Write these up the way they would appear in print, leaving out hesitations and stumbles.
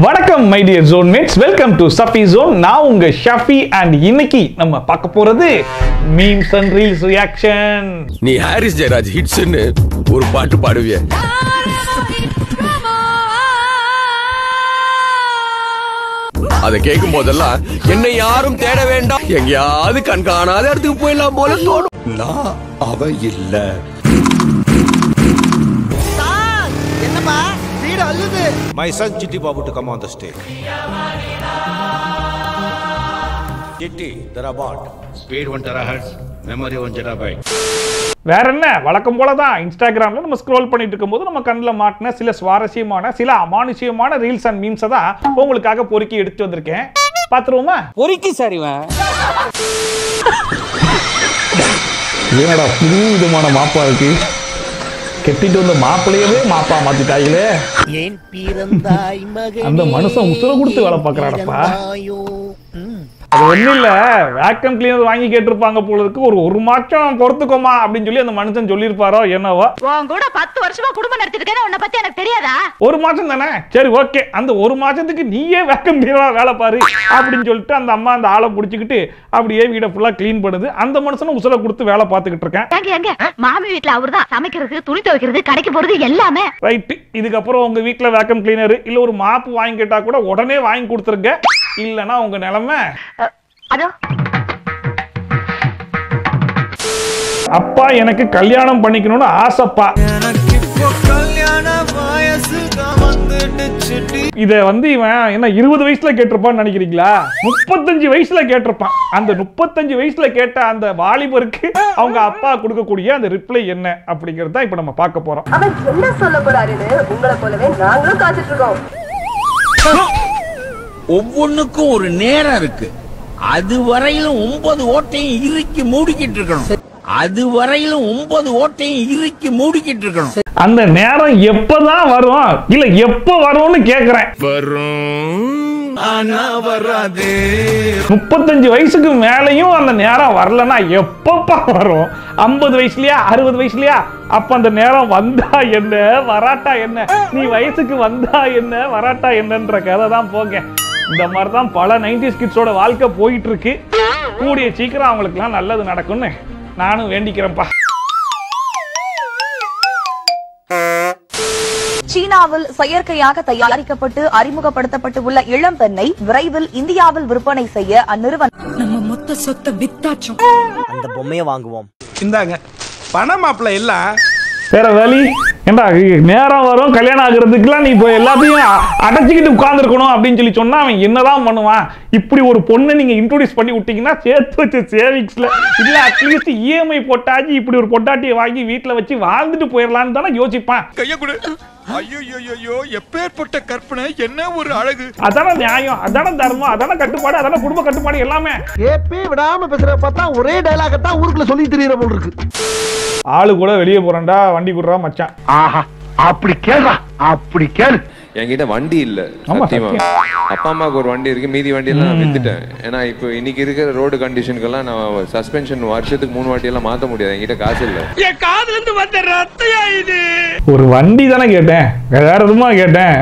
வணக்கம் my dear zone mates, welcome to Shafi zone. நான் உங்க ஷஃபி அண்ட் இன்னைக்கு நம்ம பார்க்க போறது மீம்ஸ் அண்ட் ரீல்ஸ் ரியாக்ஷன். நீ ஹாரிஸ் ஜெயராஜ் ஹிட்ஸ்னு ஒரு பாட்டு பாடுவிய, அதை கேட்கும் போதெல்லாம் என்னை யாரும் தேட வேண்டாம், எங்கேயாவது கண்காணாத இடத்துக்கு போயிடலாம் போல தோணும். நான் அவ இல்ல. My son Chitti Babu to come on the stage. Chitti, Terabyte, speed 1 terahertz, memory 1 gigabyte. வேற என்ன, வழக்கம் போல தான் இன்ஸ்டாகிராம்ல நம்ம ஸ்க்ரோல் பண்ணிட்டு இருக்கும்போது நம்ம கண்ணில் மாட்டின சில சுவாரஸ்யமான சில அமானுஷ்யமான ரீல்ஸ் அண்ட் மீம்ஸை தான் உங்களுக்காக பொறுக்கி எடுத்து வந்திருக்கேன். பார்த்துருவோமா? பொறுக்கி சார் இவன் என்னடா புது விதமான மாப்பா இருக்கு, கெட்டிட்டு வந்த மாப்பிளையவே மாப்பா மாத்திட்டாங்களே. அந்த மனுஷன் உசுர கொடுத்து வேலை பார்க்கறாடப்பா. அது ஒண்ணும் இல்ல, வேக்கம் கிளீனர் வாங்கி கேட்டிருப்பாங்க போல இருக்கு. ஒரு மாசம் பொறுத்துக்கோமா அப்படின்னு சொல்லி அந்த மனுஷன் சொல்லியிருப்பாரோ என்னவோ. உன் கூட 10 வருஷமா குடும்பம் நடத்திருக்கேன், உன்னை பத்தி எனக்கு தெரியாதா? ஒரு மாசம் தானே, சரி ஓகே, அந்த ஒரு மாசத்துக்கு நீயே வேக்கம் கிளீனரா வேலை பாரு அப்படின்னு சொல்லிட்டு அந்த அம்மா அந்த ஆளை பிடிச்சிக்கிட்டு அப்படியே வீடை ஃபுல்லா கிளீன் பண்ணுது. அந்த மனுஷனும் உசுர கொடுத்து வேலை பார்த்துக்கிட்டு இருக்கேன். எங்க மாமி வீட்டுல அவர்தான் சமைக்கிறது, துணி துவைக்கிறது, கடைக்கு போறது எல்லாமே. ரைட், இதுக்கப்புறம் உங்க வீட்டுல வேக்கம் கிளீனர் இல்ல ஒரு மாப்பு வாங்கி கேட்டா கூட உடனே வாங்கி கொடுத்துருங்க, இல்லன்னா உங்க நிலைமை. அதோ அப்பா எனக்கு கல்யாணம் பண்ணிக்கணும்னு ஆசைப்பா. இத இவன் என்ன 20 வயசுல கேட்டிருப்பான்னு நினைக்கிறீங்களா? 35 வயசுல கேட்டிருப்பான். அந்த 35 வயசுல கேட்ட அந்த வாலிபருக்கு அவங்க அப்பா கொடுக்கக்கூடிய அந்த ரிப்ளை என்ன அப்படிங்கறத இப்ப நம்ம பார்க்க போறோம். அவன் என்ன சொல்ல போறாருன்னு உங்களை போலவே நாங்களும் காத்துட்டு இருக்கோம். ஒவ்வொன்னுக்கும் ஒரு நேரம் இருக்கு. அது வரையிலும் 9 ஓட்டையும் இறுக்கி மூடிக்கிட்டு இருக்கணும். அது வரையிலும் 9 ஓட்டையும் இறுக்கி மூடிக்கிட்டு இருக்கணும். அந்த நேரம் எப்பதான் வரும் இல்ல எப்ப வரும்னு கேக்குறேன். வரும் ஆனா வராது. 35 வயசுக்கு மேலையும் அந்த நேரம் வரலன்னா எப்பப்பா வரும்? 50 வயசுலயா 60 வயசுலயா? அப்ப அந்த நேரம் வந்தா என்ன வராட்டா என்ன? நீ வயசுக்கு வந்தா என்ன வராட்டா என்னன்ற கதை தான் போங்க. இந்த மாதிரி தான் பல 90s கிட்ஸோட வாழ்க்கை போயிட்டு இருக்கு. கூடிய சீக்கிரம் அவங்களுக்குலாம் நல்லது நடக்கும்னு நானும் வேண்டிக்கிறேன்ப்பா. சீனாவில் செயற்கையாக தயாரிக்கப்பட்டு அறிமுகப்படுத்தப்பட்டு உள்ள இளம் பெண்ணை விரைவில் இந்தியாவில் விற்பனை செய்ய அந்நிறுவனம் நம்ம மொத்த சொத்தை வித்தாச்சும் அந்த பொம்மையை வாங்குவோம். இந்தாங்க பணமாப்பிள்ள எல்லாம் வேற வழி ஏண்டா, நேரம் வரும் கல்யாணம் ஆகுறதுக்குலாம் நீ இப்போ எல்லாத்தையும் அடைச்சிக்கிட்டு உட்கார்ந்துருக்கணும் அப்படின்னு சொல்லி சொன்னா அவன் என்னதான் பண்ணுவான்? இப்படி ஒரு பொண்ணை நீங்க இன்ட்ரோடியூஸ் பண்ணி விட்டீங்கன்னா சேர்த்து வச்ச சேவிங்ஸ்ல இல்ல அட்லீஸ்ட் இஎம்ஐ போட்டாச்சு இப்படி ஒரு பொட்டாட்டியை வாங்கி வீட்டுல வச்சு வாழ்ந்துட்டு போயிடலான்னு தானே யோசிப்பான். கைய கொடு. ஐயோ, எப்பேற்பட்ட கற்பனை, என்ன ஒரு அழகு. அதான நியாயம், அதான தர்மம், அதான கட்டுப்பாடு, அதான குடும்ப கட்டுப்பாடு எல்லாமே. கேப்பே விடாம பேசுற பார்த்தா ஒரே டயலாக தான் ஊருக்குள்ள சொல்லி தெரியற போல இருக்கு. ஆளு கூட வெளியே போறான்டா, வண்டி குடுறா மச்சான். ஆஹா, அப்படி கேளு, அப்படி கேளு. என்கிட்ட வண்டி இல்ல, சத்தியமா. அப்பா அம்மாவுக்கு ஒரு வண்டி இருக்கு, மீதி வண்டி எல்லாம் நான் வித்துட்டேன். ஏன்னா இப்போ இன்னைக்கு இருக்கிற ரோடு கண்டிஷனுக்கெல்லாம் நான் சஸ்பென்ஷன் வருஷத்துக்கு 3 வாட்டி எல்லாம் மாத்த முடியாது, என்கிட்ட காசு இல்ல. என் காதுல இருந்து வந்த ரத்தையா இது? ஒரு வண்டி தானே கேட்டேன், வேற எதுமா கேட்டேன்.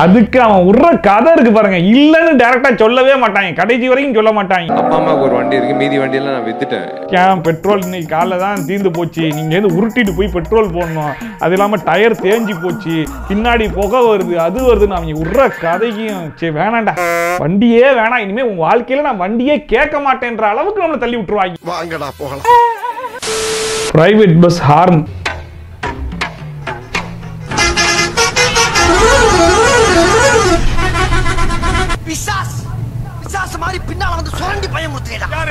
அதுக்கு அவன் உர்ற கதை இருக்கு பாருங்க, இல்லன்னு டைரக்டா சொல்லவே மாட்டாங்க, கடைசி வரைக்கும் சொல்ல மாட்டாங்க. அப்பா அம்மாவுக்கு ஒரு வண்டி இருக்கு, மீதி வண்டி எல்லாம் நான் வித்துட்டேன். ஏன் பெட்ரோல் இன்னைக்கு காலைல தான் தீர்ந்து போச்சு, நீங்க உருட்டிட்டு போய் பெட்ரோல் போடணும், அது இல்லாம டயர் தேஞ்சு போச்சு, பின்னாடி புகை வருது, அது வருதுன்னு அவங்க உர்ற கதைக்கும் சரி வேணாண்டா, வண்டியே வேணாம், இனிமே உன் வாழ்க்கையில நான் வண்டியே கேட்க மாட்டேன்ற அளவுக்கு நம்மளை தள்ளி விட்டுருவாங்க. வாங்கடா போகலாம். Private bus horn.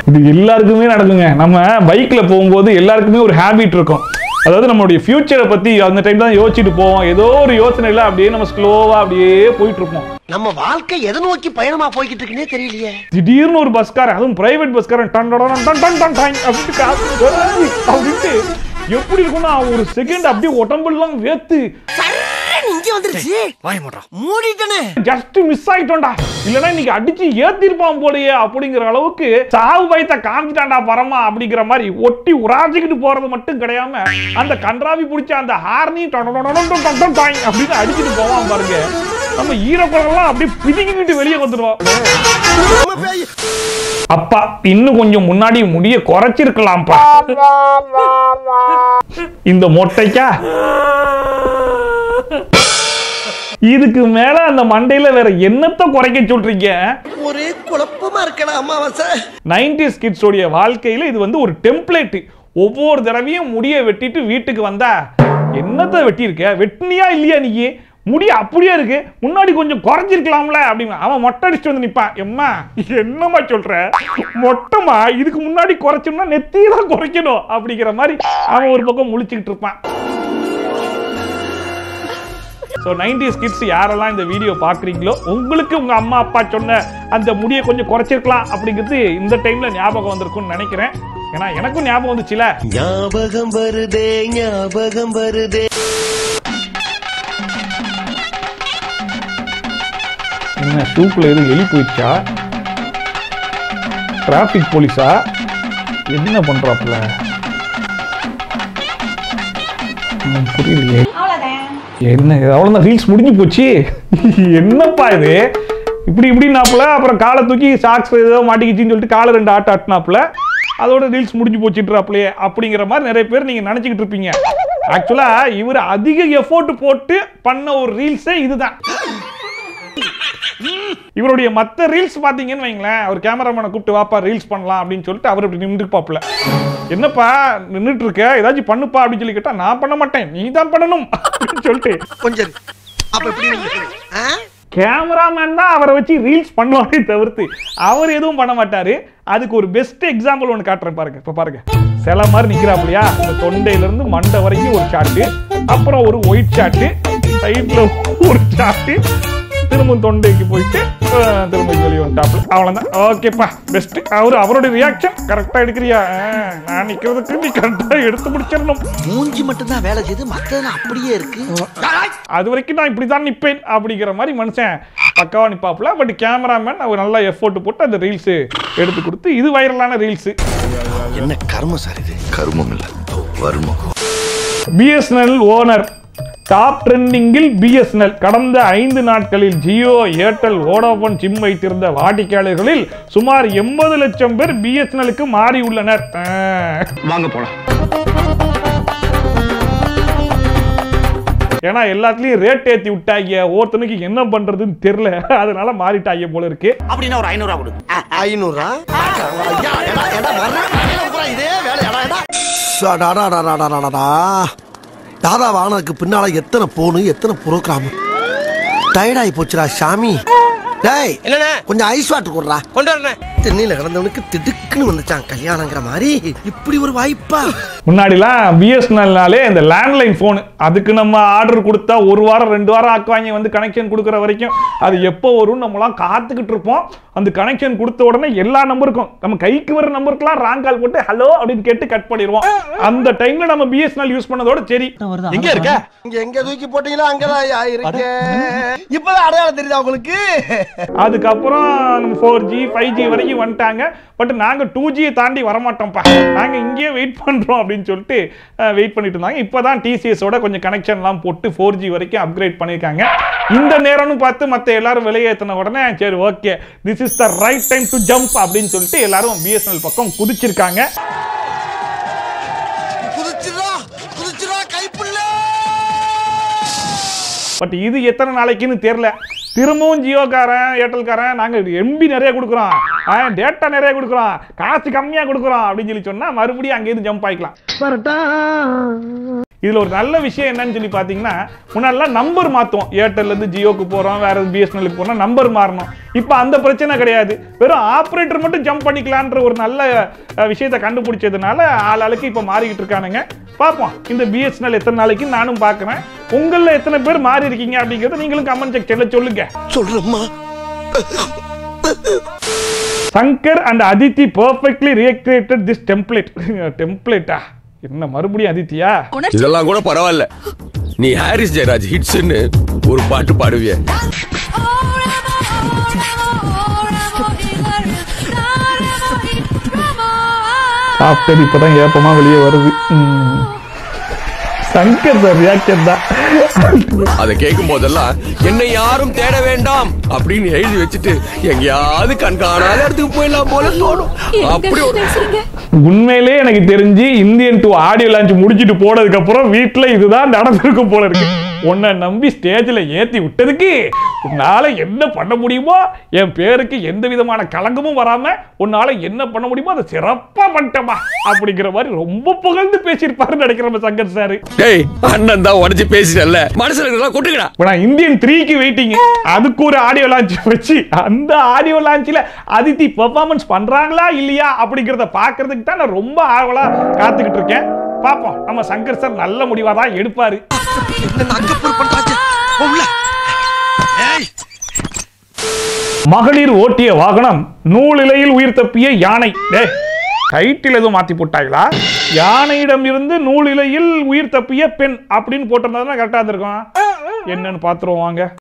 இது எல்லாருக்குமே நடக்குங்க. நம்ம பைக்ல போகும்போது எல்லாருக்குமே ஒரு ஹேபிட் இருக்கும். அதாவது நம்மளுடைய ஃபியூச்சரை பத்தி அந்த டைம் தான் யோசிச்சுட்டு போவோம். ஏதோ ஒரு யோசனையில அப்படியே நம்ம ஸ்லோவா அப்படியே போயிட்டு இருப்போம். நம்ம வாழ்க்கை எதை நோக்கி பயணமா போய்கிட்டு இருக்குன்னே தெரியலையே. திடீர்னு ஒரு பஸ்காரன், அதுவும் பிரைவேட் பஸ்காரன் அப்படின்ட்டு எப்படி இருக்கும்னா ஒரு செகண்ட் அப்படியே உடம்பெல்லாம் வேத்து இங்க வந்துருச்சு. வாய் மூடுறா, மூடிட்டனே. ஜஸ்ட் மிஸ் ஆயிட்டோம்டா, இல்லனா இன்னைக்கு அடிச்சு ஏத்திருப்பான் போலயே அப்படிங்கிற அளவுக்கு சாவு பயத்தை காமிச்சிட்டான்டா பரமா அப்படிங்கிற மாதிரி ஒட்டி உராஜிக்கிட்டு போறது மட்டும் கிடையாம அந்த கன்றாவி பிடிச்ச அந்த ஹார்னி அப்படின்னு அடிச்சுட்டு போவான் பாருங்க. நம்ம ஈரக்குழம்பெல்லாம் அப்படியே பிதிக்கிட்டு வெளியே வந்துடுவோம். அப்பா இன்னும் கொஞ்சம் முன்னாடி முடிய குறைச்சிருக்கலாம்ப்பா. இந்த மொட்டைக்கா இதுக்கு மேல அந்த மண்டையில வேற என்னத்த குறைக்க சொல்றீங்க? ஒரே குழப்பமா இருக்கடா அம்மாவாசை. 90s கிட்ஸ் உடைய வாழ்க்கையில இது வந்து ஒரு டெம்ப்ளேட். ஒவ்வொரு தடவையும் முடிய வெட்டிட்டு வீட்டுக்கு வந்தா என்னத்த வெட்டி இருக்க, வெட்டினியா இல்லையா நீ, முடி அப்படியே இருக்கு, முன்னாடி கொஞ்சம் குறைஞ்சிருக்கலாம்ல அப்படின்னு அவன் மொட்டை அடிச்சுட்டு வந்து நிப்பான். எம்மா என்னம்மா சொல்ற, மொட்டைமா இதுக்கு முன்னாடி குறைச்சோம்னா நெத்தியெல்லாம் குறைக்கணும் அப்படிங்கிற மாதிரி அவன் ஒரு பக்கம் முழிச்சுக்கிட்டு இருப்பான். ஸோ 90s கிட்ஸ் யாரெல்லாம் இந்த வீடியோ பார்க்குறீங்களோ உங்களுக்கு உங்க அம்மா அப்பா சொன்ன அந்த முடியை கொஞ்சம் குறைச்சிருக்கலாம் அப்படிங்கிறது இந்த டைம்ல ஞாபகம் வந்திருக்கும்னு நினைக்கிறேன். ஏன்னா எனக்கும் ஞாபகம் வந்துச்சுல. ஞாபகம் வருதே ஞாபகம் வருதே. என்ன ஷூக்குள்ள எதுவும் எலி போயிடுச்சா? டிராபிக் போலீஸா என்ன பண்றாப்புல புரியலையே. என்ன அவ்வளவுதான், ரீல்ஸ் முடிஞ்சு போச்சு. என்னப்பா இது இப்படி இப்படின்னாப்புல அப்புறம் காலை தூக்கி சாக்ஸ் ஏதோ மாட்டிக்கிச்சின்னு சொல்லிட்டு காலை 2 ஆட்ட ஆட்டினாப்புல அதோட ரீல்ஸ் முடிஞ்சு போச்சுன்றாப்புலையே அப்படிங்கிற மாதிரி நிறைய பேர் நீங்க நினைச்சுக்கிட்டு இருப்பீங்க. ஆக்சுவலா இவர் அதிக எஃபோர்ட் போட்டு பண்ண ஒரு ரீல்ஸே இதுதான். இவருடைய மற்ற ரீல்ஸ் பாத்தீங்கன்னு வைங்களேன், அவர் கேமராமேனை கூப்பிட்டு வாப்பா ரீல்ஸ் பண்ணலாம் அப்படின்னு சொல்லிட்டு அவர் இப்படி நின்றுப்பாப்புல. என்னப்பா நின்றுட்டு இருக்க, ஏதாச்சும் பண்ணுப்பா அப்படின்னு சொல்லி கேட்டா நான் பண்ண மாட்டேன் நீ தான் பண்ணணும் அப்படின்னு சொல்லிட்டு கொஞ்சம் கேமராமேன் தான் அவரை வச்சு ரீல்ஸ் பண்ணுவாரே தவிர்த்து அவர் எதுவும் பண்ண மாட்டாரு. அதுக்கு ஒரு பெஸ்ட் எக்ஸாம்பிள் ஒன்று காட்டுறேன் பாருங்க. இப்ப பாருங்க, சில மாதிரி நிக்கிறாப்லையா, இந்த தொண்டையில இருந்து மண்டை வரைக்கும் ஒரு ஷாட்டு, அப்புறம் ஒரு ஒயிட் ஷாட்டு, சைட்ல ஒரு ஷாட்டு, திரும்ப தொண்டைக்கு போயிட்டு திரும்ப வெளியே வந்துட்டாப்ல. அவ்வளவுதான். ஓகேப்பா பெஸ்ட். அவருடைய ரியாக்ஷன் கரெக்டா எடுக்கிறியா, நான் நிக்கிறதுக்கு நீ கரெக்டா எடுத்து முடிச்சிடணும். மூஞ்சி மட்டும் தான் வேலை செய்து மத்ததெல்லாம் அப்படியே இருக்கு. அது வரைக்கும் நான் இப்படிதான் நிப்பேன் அப்படிங்கிற மாதிரி மனுஷன் பக்காவா நிப்பாப்ல. பட் கேமராமேன் அவர் நல்லா எஃபோர்ட் போட்டு அந்த ரீல்ஸ் எடுத்து கொடுத்து இது வைரலான ரீல்ஸ். என்ன கர்மம் சார் இது? கர்மம் இல்ல வர்மம். பிஎஸ்என்எல் ஓனர் டாப் ட்ரெண்டிங்கில் பிஎஸ்என்எல் கடந்த 5 நாட்களில் ஜியோ, ஏர்டெல், வோடாஃபோன் சிம் வைத்திருந்த வாடிக்கையாளர்களில் சுமார் 80 லட்சம் பேர் பிஎஸ்என்எலுக்கு மாறி உள்ளனர். வாங்க போலாம். ஏன்னா எல்லாத்துலயும் ரேட் ஏத்தி விட்டாங்க, ஒருத்தனுக்கு என்ன பண்றதுன்னு தெரியல, அதனால மாறிட்டாங்க போல இருக்கு. அப்படின்னா ஒரு 500 கொடு. 500 இதே வேலை. தாதா வானதுக்கு பின்னால எத்தனை போனு எத்தனை புரோகிராம் டயர்டாயி போச்சுடா சாமி. டேய் கொஞ்சம் ஐஸ் வாட்டர் கொடுறா. கொண்டு வரேன். தென்னையில கிடந்தவனுக்கு திடுக்குன்னு வந்துச்சான் கல்யாணங்கிற மாதிரி. இப்படி ஒரு வாய்ப்பா? முன்னாடிலாம் பிஎஸ்என்எல்னாலே இந்த லேண்ட்லைன் போன், அதுக்கு நம்ம ஆர்டர் கொடுத்தா 1 வாரம் 2 வாரம் ஆக்குவாங்க வந்து கனெக்ஷன் கொடுக்குற வரைக்கும். அது எப்போ வரும் நம்மளாம் காத்துக்கிட்டு இருப்போம். அந்த கனெக்ஷன் கொடுத்த உடனே எல்லா நம்பருக்கும் நம்ம கைக்கு வர நம்பருக்குலாம் ராங் கால் போட்டு ஹலோ அப்படின்னு கேட்டு கட் பண்ணிடுவோம். அந்த டைம்ல நம்ம பிஎஸ்என்எல் யூஸ் பண்ணதோட சரி. எங்க இருக்க, எங்க தூக்கி போட்டீங்களா அங்கதான் இருக்கு. இப்பதான் அடையாளம் தெரியுதா உங்களுக்கு? அதுக்கப்புறம் 4G 5G வரைக்கும் வந்துட்டாங்க. பட் நாங்க 2G தாண்டி வரமாட்டோம்ப்பா, நாங்க இங்கேயே வெயிட் பண்றோம் அப்படின்னு சொல்லிட்டு வெயிட் பண்ணிட்டு இருந்தாங்க. இப்பதான் TCS ஓட கொஞ்சம் கனெக்ஷன்லாம் போட்டு 4G வரைக்கும் அப்கிரேட் பண்ணிருக்காங்க. இந்த நேரம்னு பார்த்து மற்ற எல்லாரும் விலையேற்றின உடனே சரி okay this is the right time to jump அப்படின்னு சொல்லிட்டு எல்லாரும் பிஎஸ்என்எல் பக்கம் குதிச்சிருக்காங்க. பட் இது எத்தனை நாளைக்குன்னு தெரியல. திரும்பவும் ஜியோக்காரன் ஏர்டெல்காரன் நாங்க MB நிறைய கொடுக்குறோம், டேட்டா நிறைய கொடுக்குறோம், காசு கம்மியா கொடுக்குறோம் அப்படின்னு சொல்லி சொன்னா மறுபடியும் அங்கேயிருந்து ஜம்ப் ஆயிக்கலாம். இதுல ஒரு நல்ல விஷயம் என்னன்னு சொல்லி பாத்தீங்கன்னா, முன்னாடிலாம் நம்பர் மாத்துவோம், ஏர்டெல்ல இருந்து ஜியோக்கு போறோம், வேற பிஎஸ்என்எலுக்கு போறோம், நம்பர் மாறணும். இப்ப அந்த பிரச்சனை கிடையாது, வெறும் ஆபரேட்டர் மட்டும் ஜம்ப் பண்ணிக்கலான்ற ஒரு நல்ல விஷயத்தை கண்டுபிடிச்சதுனால ஆளாளுக்கு இப்ப மாறிக்கிட்டு இருக்கானுங்க. பார்ப்போம் இந்த பிஎஸ்என்எல் எத்தனை நாளைக்கு நானும் பார்க்கிறேன். உங்கள எத்தனை பேர் மாறி இருக்கீங்க அப்படிங்கறத நீங்களும் கமெண்ட் செக்ஷன்ல சொல்லுங்க. சொல்றேம்மா. Shankar and Aditi perfectly recreated this template. டெம்ப்ளேட்டா என்ன மறுபடியும் அதித்தியா? இதெல்லாம் கூட பரவாயில்ல, நீ ஹாரிஸ் ஜெயராஜ் ஹிட்ஸ்னு ஒரு பாட்டு பாடுவிய. ஆஃப்டர் இப்பதான் ஏப்பமா வெளியே வருது. சங்கர் சார் ரியாக்ஷன் தான். அதை கேட்கும் போதெல்லாம் என்னை யாரும் தேட வேண்டாம் அப்படின்னு எழுதி வச்சுட்டு எங்கேயாவது கண்காணாத இடத்துக்கு போயிடலாம் போல தோணும். அப்படி உண்மையிலே எனக்கு தெரிஞ்சு இந்தியன் 2 ஆடியோ லான்ச் முடிச்சிட்டு போனதுக்கு அப்புறம் வீட்டுல இதுதான் நடந்திருக்கும் போல இருக்கு. உன்னை நம்பி ஸ்டேஜ்ல ஏத்தி விட்டதுக்கு உன்னால என்ன பண்ண முடியுமோ, என் பேருக்கு எந்த விதமான களங்கமும் வராம உன்னால என்ன பண்ண முடியுமோ அதை சிறப்பா பண்ணிட்டமா அப்படிங்கிற மாதிரி ரொம்ப புகழ்ந்து பேசியிருப்பாருன்னு நினைக்கிறேன் சங்கர் சார். டேய் அண்ணன் தான் உடச்சு பேசிட்டல்ல, மனசுல கொட்டுக்கடா. நான் இந்தியன் 3க்கு வெயிட்டிங், அதுக்கு ஒரு ஆடியோ லான்ச் வச்சு அந்த ஆடியோ லான்ச்ல அதித்தி பெர்ஃபார்மன்ஸ் பண்றாங்களா இல்லையா அப்படிங்கறத பாக்குறதுக்கு தான் நான் ரொம்ப ஆவலா காத்துக்கிட்டு இருக்கேன். பாப்போம், நம்ம சங்கர் சார் நல்ல முடிவா தான் எடுப்பாரு. மகளிர் ஓட்டிய வாகனம் நூலிலையில் உயிர் தப்பிய யானை. டைட்டில் எதுவும் மாத்தி போட்டாங்களா? யானையிடம் இருந்து நூலிலையில் உயிர் தப்பிய பெண் அப்படின்னு போட்டிருந்தா கரெக்டா இருந்திருக்கும். என்னன்னு பாத்துருவோம் வாங்க.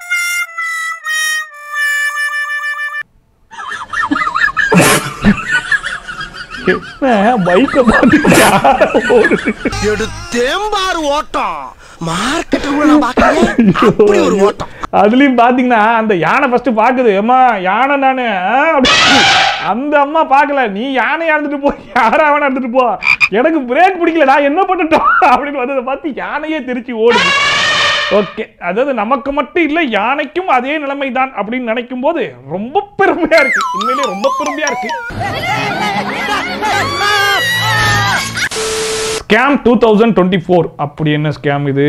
அதுலயும் பாத்தீங்கன்னா அந்த யானை ஃபர்ஸ்ட் பாக்குது, அம்மா யானை நானு, அந்த அம்மா பாக்கல, நீ யானை இறந்துட்டு போ, யாரா வேணா எடுத்துட்டு போ, எனக்கு பிரேக் பிடிக்கல, நான் என்ன பண்ணிட்டோம் அப்படின்னு வந்ததை பார்த்து யானையே திருச்சி ஓடுது. ஓகே, அதாவது நமக்கு மட்டும் இல்ல யானைக்கும் அதே நிலைமை தான் அப்படின்னு நினைக்கும் போது ரொம்ப பெருமையா இருக்கு. உண்மையிலேயே ரொம்ப பெருமையா இருக்கு. ஸ்கேம் 2024 அப்படி என்ன ஸ்கேம் இது?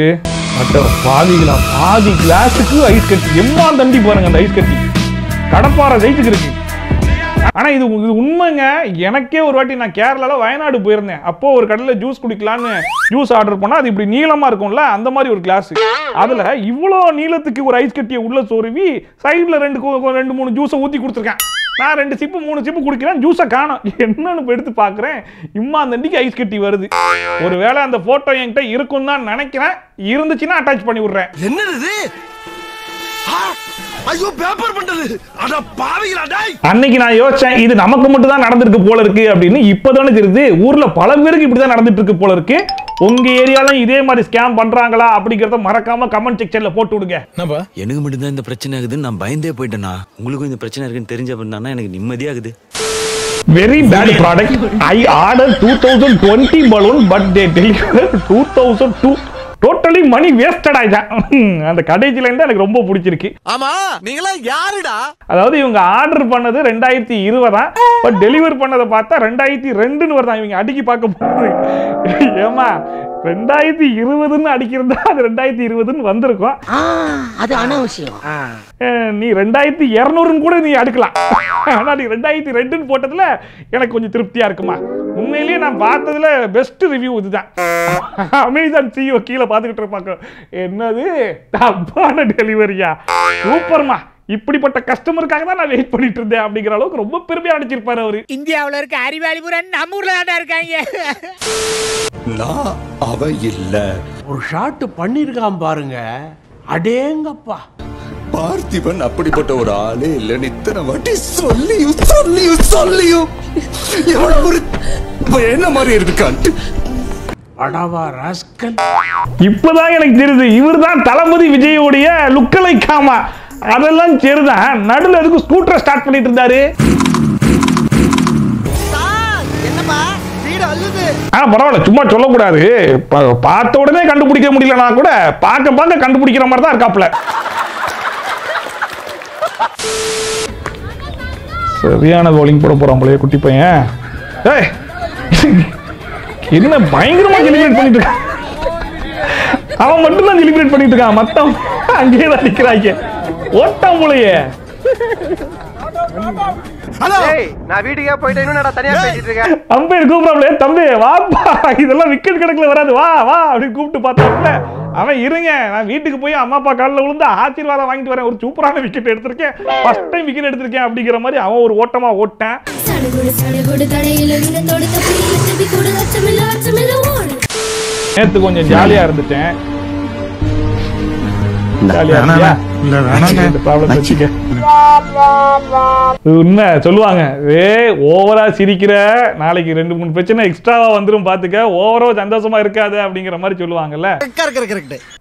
பாதிகளா பாதி கிளாஸுக்கு ஐஸ் கட்டி, எம்மா தண்டி பாருங்க அந்த ஐஸ் கட்டி கடப்பாறை ஜெயிச்சுக்கு இருக்கு. ஆனா இது உண்மைங்க. எனக்கே ஒரு வாட்டி நான் கேரளால வயநாடு போயிருந்தேன். அப்போ ஒரு கடையில் ஜூஸ் குடிக்கலான்னு ஜூஸ் ஆர்டர் பண்ணா அது இப்படி நீளமா இருக்கும்ல, அந்த மாதிரி ஒரு கிளாஸ். அதுல இவ்வளோ நீளத்துக்கு ஒரு ஐஸ் கட்டியை உள்ள சொருவி சைட்ல 2-3 ஜூஸை ஊத்தி கொடுத்துருக்கேன். நான் 2 சிப்பு 3 சிப்பு குடிக்கிறேன், ஜூஸை காணோம். என்னன்னு எடுத்து பாக்குறேன், இம்மா தண்டிக்கு ஐஸ் கட்டி வருது. ஒருவேளை அந்த போட்டோ என்கிட்ட இருக்கும் தான் நினைக்கிறேன். இருந்துச்சுன்னா அட்டாச் பண்ணி விடுறேன். என்னது? ஐயோ, பேப்பர் பண்டது. அட பாவிகளா டேய். அன்னைக்கு நான் யோசிச்சேன், இது நமக்கு மட்டும் தான் நடந்துருக்கு போல இருக்கு அப்படின்னு. இப்பதானே தெரியுது ஊர்ல பல பேருக்கு இப்படி தான் நடந்துட்டு இருக்கு போல இருக்கு. உங்க ஏரியால இதே மாதிரி ஸ்கேம் பண்றாங்களா அப்படிங்கறத மறக்காம கமெண்ட் செக்ஷன்ல போட்டு விடுங்க. எனக்கு மட்டும் தான் இந்த பிரச்சனை ஆகுது, நான் பயந்தே போயிட்டேனா. உங்களுக்கும் இந்த பிரச்சனை இருக்குன்னு தெரிஞ்ச அப்படின்னா எனக்கு நிம்மதியாகுது. Very bad product. I ordered 2020 balloon but they delivered 2002. Totally money wasted ஆயிட்டான். அந்த கடைசில இருந்து எனக்கு ரொம்ப பிடிச்சிருக்கு. ஆமா, நீங்களா யாருடா? அதாவது இவங்க ஆர்டர் பண்ணது 2020 பட் டெலிவர் பண்ணதை பார்த்தா 2002ன்னு வருதான். இவங்க அடிக்கி பார்க்க போகுது. ஏமா 2020ன்னு அடிக்கிறதா அது 2020ன்னு வந்திருக்கும். அது அனாவசியம். நீ 2200ன்னு கூட நீ அடுக்கலாம். ஆனா நீ 2002ன்னு போட்டதுல எனக்கு கொஞ்சம் திருப்தியா இருக்குமா. உண்மையிலேயே நான் பார்த்ததுல பெஸ்ட் ரிவ்யூ இதுதான். அமேசான் சிஇஓ கீழே பார்த்துக்கிட்டு இருப்பாங்க, என்னது தப்பான டெலிவரியா, சூப்பர்மா, இப்படிப்பட்ட கஸ்டமருக்காக தான் நான் வெயிட் பண்ணிட்டு இருந்தேன் அப்படிங்கிற அளவுக்கு ரொம்ப பெருமையா அடிச்சிருப்பாரு அவரு. இந்தியாவுல இருக்க அறிவாளி புரன் நம்ம ஊர்ல தான் இருக்காங்க. நான் அவ இல்ல ஒரு ஷாட் பண்ணிருக்கான் பாருங்க, அடேங்கப்பா. பார்த்திபன் அப்படிப்பட்ட ஒரு ஆளே இல்லைன்னு இத்தனை வாட்டி சொல்லியும் என்ன மாதிரி இருக்கான். இப்பதான் எனக்கு தெரியுது இவர் தான் தளபதி விஜயோடைய லுக்கலை காமா. அதெல்லாம் சரிதான், நடுவில் எதுக்கு ஸ்கூட்டரை ஸ்டார்ட் பண்ணிட்டு இருந்தாரு. பரவாயில்ல, சும்மா சொல்லக்கூடாது. பார்த்த உடனே கண்டுபிடிக்க முடியலனா கூட பார்க்க கண்டுபிடிக்கிற மாதிரி தான் இருக்காப்ல. சரியான பவுலிங் போட போறான் போலயே குட்டி பையன். என்ன பயங்கரமா செலிப்ரேட் பண்ணிட்டு இருக்கான். அவன் மட்டும் தான் செலிப்ரேட் பண்ணிட்டு இருக்கான், மத்தவங்க அங்கேயே தான் நிக்கிறாங்க. ஓட்டம் போலயே. ஹலோ, நான் வீட்டுக்கே போயிட்டு இன்னும் தனியா பேசிட்டு இருக்கேன். அம்பையர் கூப்பிடாமலே, தம்பி வாப்பா, இதெல்லாம் விக்கெட் கணக்குல வராது, வா வா அப்படின்னு கூப்பிட்டு பார்த்தாப்புல. அவன் இருங்க, நான் வீட்டுக்கு போய் அம்மா அப்பா காலில் விழுந்து ஆசீர்வாதம் வாங்கிட்டு வரேன், ஒரு சூப்பரான விக்கெட் எடுத்திருக்கேன், ஃபர்ஸ்ட் டைம் விக்கெட் எடுத்திருக்கேன் அப்படிங்கிற மாதிரி அவன் ஒரு ஓட்டமா ஓட்டான். நேத்து கொஞ்சம் ஜாலியா இருந்துட்டேன். ஜாலியா உண்மை சொல்லுவாங்க, ஓவரா சிரிக்கிற, நாளைக்கு 2-3 பிரச்சனை எக்ஸ்ட்ராவா வந்துரும் பாத்துக்க, ஓவரா சந்தோஷமா இருக்காது அப்படிங்கிற மாதிரி சொல்லுவாங்கல்ல.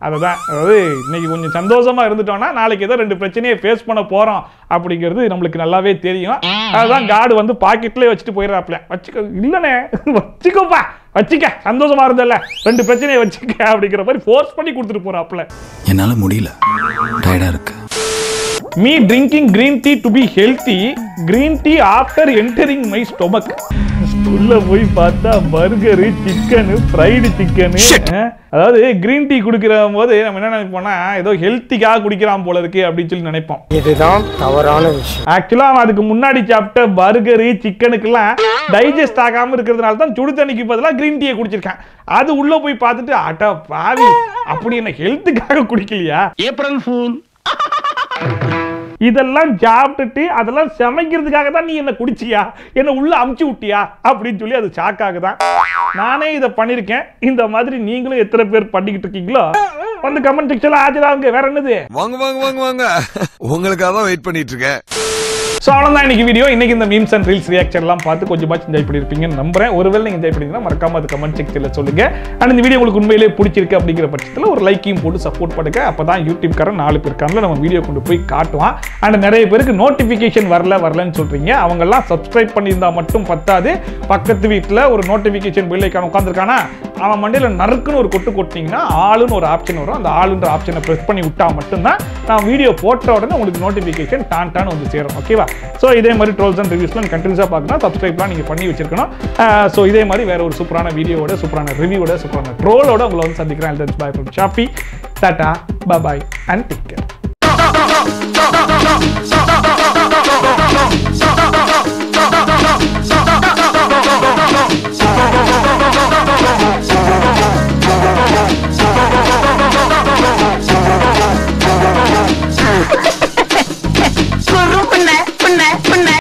அதுதான், அதாவது இன்னைக்கு கொஞ்சம் சந்தோஷமா இருந்துட்டோம்னா நாளைக்கு ஏதோ 2 பிரச்சனையை ஃபேஸ் பண்ண போறோம் அப்படிங்கிறது நம்மளுக்கு நல்லாவே தெரியும். அதுதான் காடு வந்து பாக்கெட்லயே வச்சுட்டு போயிடறாப்ல. வச்சுக்க இல்லனே, வச்சுக்கோப்பா, வச்சுக்க, சந்தோஷமா இருந்தல்ல, 2 பிரச்சனையை வச்சுக்க அப்படிங்கிற மாதிரி ஃபோர்ஸ் பண்ணி கொடுத்துட்டு போறாப்ல. என்னால முடியல, டயர்டா இருக்கு. Me drinking green tea to be healthy, green tea after entering my stomach. உள்ள போய் பார்த்தா பர்கர், சிக்கன், ஃப்ரைடு சிக்கன். அதாவது கிரீன் டீ குடிக்கிற போது நம்ம என்ன நினைப்போம்னா ஏதோ ஹெல்த்திக்காக குடிக்கிறான் போல இருக்கு அப்படின்னு சொல்லி நினைப்போம். இதுதான் தவறான விஷயம். ஆக்சுவலா அதுக்கு முன்னாடி சாப்பிட்ட பர்கரு, சிக்கனுக்கெல்லாம் டைஜஸ்ட் ஆகாம இருக்கிறதுனால தான் சுடு தண்ணிக்கு பதிலாக கிரீன் டீயை குடிச்சிருக்கேன். அது உள்ள போய் பார்த்துட்டு அட்டா பாவி, அப்படி என்ன ஹெல்த்துக்காக குடிக்கலையா? April fool. இதெல்லாம் சாப்பிட்டுட்டு அதெல்லாம் சமைக்கிறதுக்காக தான் நீ என்ன குடிச்சியா, என்ன உள்ள அமுச்சு விட்டியா அப்படின்னு சொல்லி அது ஷாக்காக தான். நானே இதை பண்ணிருக்கேன். இந்த மாதிரி நீங்களும் எத்தனை பேர் பண்ணிக்கிட்டு இருக்கீங்களோ வந்து கமெண்ட் செக்ஷன்ல ஆஜராகுங்க. வேற என்னது, வாங்க வாங்க வாங்க வாங்க, உங்களுக்காக தான் வெயிட் பண்ணிட்டு இருக்கேன். ஸோ அவ்வளோதான் இன்னைக்கு வீடியோ. இன்னைக்கு இந்த மீம்ஸ் அண்ட் ரீல்ஸ் ரியாக்ஷன்லாம் பார்த்து கொஞ்சமாச்சும் என்ஜாய் பண்ணியிருப்பீங்கன்னு நம்புறேன். ஒருவேளை நீங்கள் என்ஜாய் பண்ணிங்கன்னா மறக்காம அது கமெண்ட் செக்ஷனில் சொல்லுங்க. அண்ட் இந்த வீடியோ உங்களுக்கு உண்மையிலேயே பிடிச்சிருக்கு அப்படிங்கிற பட்சத்தில் ஒரு லைக்கையும் போட்டு சப்போர்ட் பண்ணுங்க. அப்போ தான் யூடியூப்காரன் 4 பேருக்கான நம்ம வீடியோ கொண்டு போய் காட்டுவான். அண்ட் நிறைய பேருக்கு நோட்டிஃபிகேஷன் வரலன்னு சொல்றீங்க. அவங்கெல்லாம் சப்ஸ்கிரைப் பண்ணியிருந்தா மட்டும் பத்தாது, பக்கத்து வீட்டில் ஒரு நோட்டிஃபிகேஷன் பெல் ஐக்கான் உட்காந்துருக்கானா அவன் மண்டையில் நறுக்குன்னு ஒரு கொட்டு கொட்டிங்கன்னா ஆளுன்னு ஒரு ஆப்ஷன் வரும். அந்த ஆளுன்ற ஆப்ஷனை ப்ரெஸ் பண்ணி விட்டா மட்டும்தான் நான் வீடியோ போட்ட உடனே உங்களுக்கு நோட்டிஃபிகேஷன் டான் வந்து சேரும். ஓகேவா? ஸோ இதே மாதிரி ட்ரோல்ஸ் அண்ட் ரிவ்யூஸ்லாம் கண்டினியூஸாக பார்க்கணும், சப்ஸ்கிரைப்லாம் நீங்கள் பண்ணி வச்சிருக்கணும். ஸோ இதே மாதிரி வேற ஒரு சூப்பரான வீடியோவோட, சூப்பரான ரிவ்யூவோட, சூப்பரான ட்ரோலோட உங்களை வந்து சந்திக்கிறேன். Bye from shoppy. Tata, bye and take care.